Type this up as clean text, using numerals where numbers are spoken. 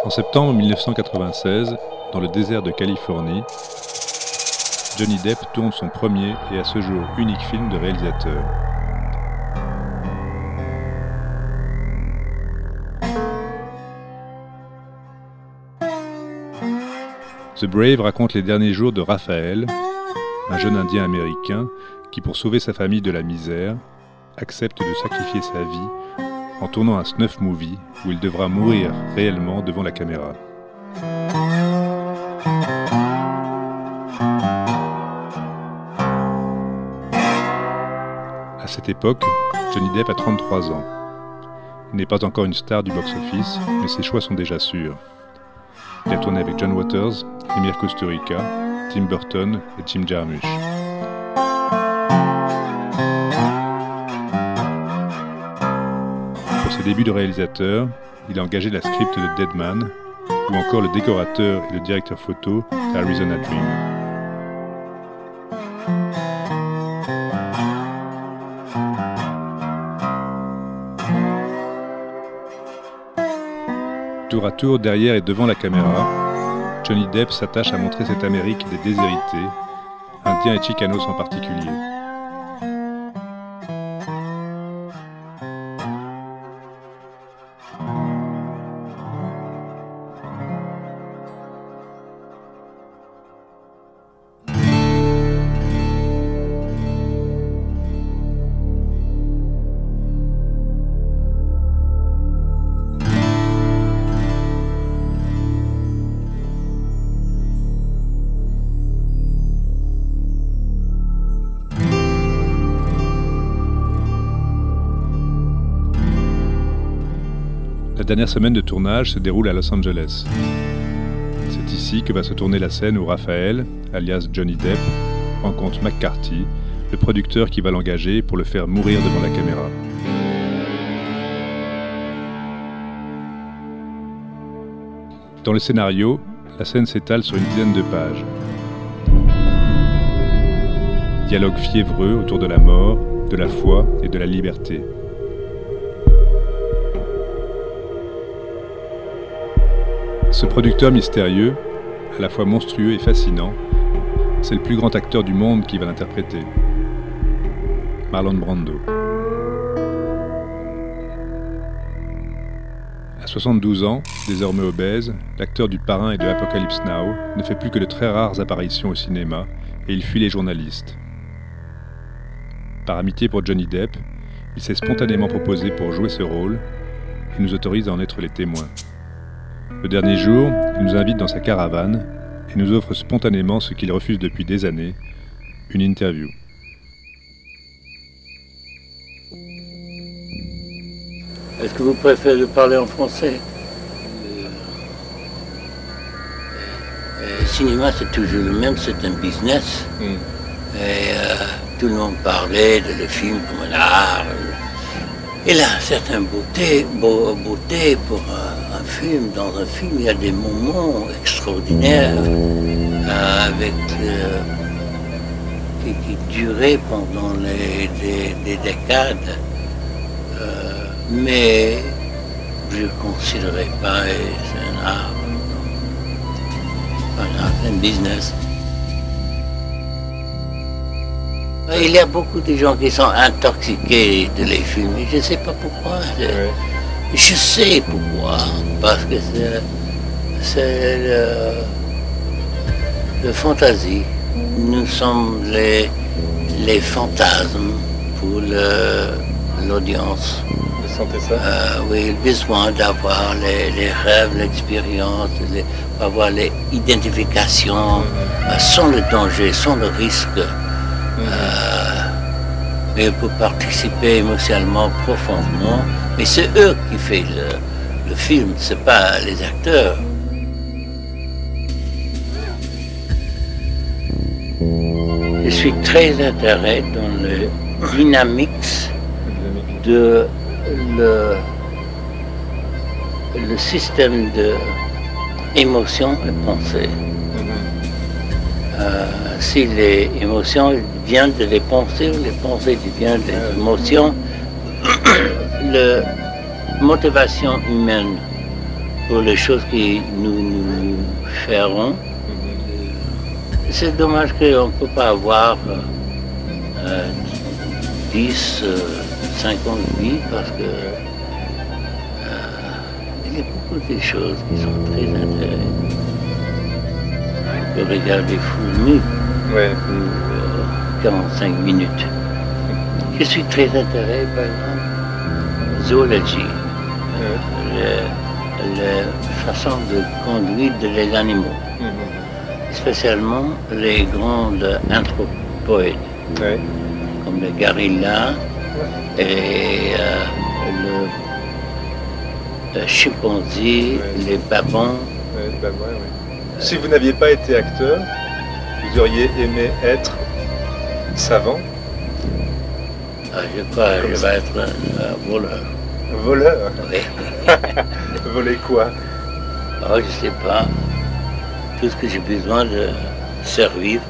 En septembre 1996, dans le désert de Californie, Johnny Depp tourne son premier et à ce jour unique film de réalisateur. The Brave raconte les derniers jours de Raphaël, un jeune Indien américain qui, pour sauver sa famille de la misère, accepte de sacrifier sa vie en tournant un snuff movie où il devra mourir réellement devant la caméra. À cette époque, Johnny Depp a 33 ans. Il n'est pas encore une star du box-office, mais ses choix sont déjà sûrs. Il a tourné avec John Waters, Emir Kusturica, Tim Burton et Jim Jarmusch. Pour ses débuts de réalisateur, il a engagé la script de Dead Man ou encore le décorateur et le directeur photo d'Arizona Dream. Tour à tour, derrière et devant la caméra, Johnny Depp s'attache à montrer cette Amérique des déshérités, Indiens et Chicanos en particulier. La dernière semaine de tournage se déroule à Los Angeles. C'est ici que va se tourner la scène où Raphaël, alias Johnny Depp, rencontre McCarthy, le producteur qui va l'engager pour le faire mourir devant la caméra. Dans le scénario, la scène s'étale sur une dizaine de pages. Dialogue fiévreux autour de la mort, de la foi et de la liberté. Ce producteur mystérieux, à la fois monstrueux et fascinant, c'est le plus grand acteur du monde qui va l'interpréter. Marlon Brando. À 72 ans, désormais obèse, l'acteur du Parrain et de Apocalypse Now ne fait plus que de très rares apparitions au cinéma et il fuit les journalistes. Par amitié pour Johnny Depp, il s'est spontanément proposé pour jouer ce rôle et nous autorise à en être les témoins. Le dernier jour, il nous invite dans sa caravane et nous offre spontanément ce qu'il refuse depuis des années, une interview. Est-ce que vous préférez parler en français? Le cinéma, c'est toujours le même, c'est un business. Et tout le monde parlait de le film comme un art. Il a une certaine beauté pour un film. Dans un film, il y a des moments extraordinaires qui duraient pendant des décades. Mais je ne considérais pas c'est un art. C'est un business. Il y a beaucoup de gens qui sont intoxiqués de les films, je ne sais pas pourquoi. Je sais pourquoi, parce que c'est le fantaisie. Nous sommes les fantasmes pour l'audience. Vous sentez ça? Oui, le besoin d'avoir les rêves, l'expérience, avoir l'identification sans le danger, sans le risque. Mais pour participer émotionnellement profondément, mais c'est eux qui font le film, c'est pas les acteurs. Je suis très intéressé dans le dynamique de le système de émotion et pensée. si les émotions viennent de les pensées viennent des émotions, la motivation humaine pour les choses que nous ferons, c'est dommage qu'on ne peut pas avoir 10, 50 vies parce que il y a beaucoup de choses qui sont très intéressantes. Je peux regarder Full Moon pour 45 minutes. Je suis très intéressé par la zoologie, la façon de conduire les animaux, spécialement les grandes anthropoïdes, comme le gorilla et le chimpanzé, les babons. Si vous n'aviez pas été acteur, vous auriez aimé être savant? Je crois que je vais être un voleur. Voleur? Oui. Voler quoi? Je ne sais pas. Tout ce que j'ai besoin de survivre.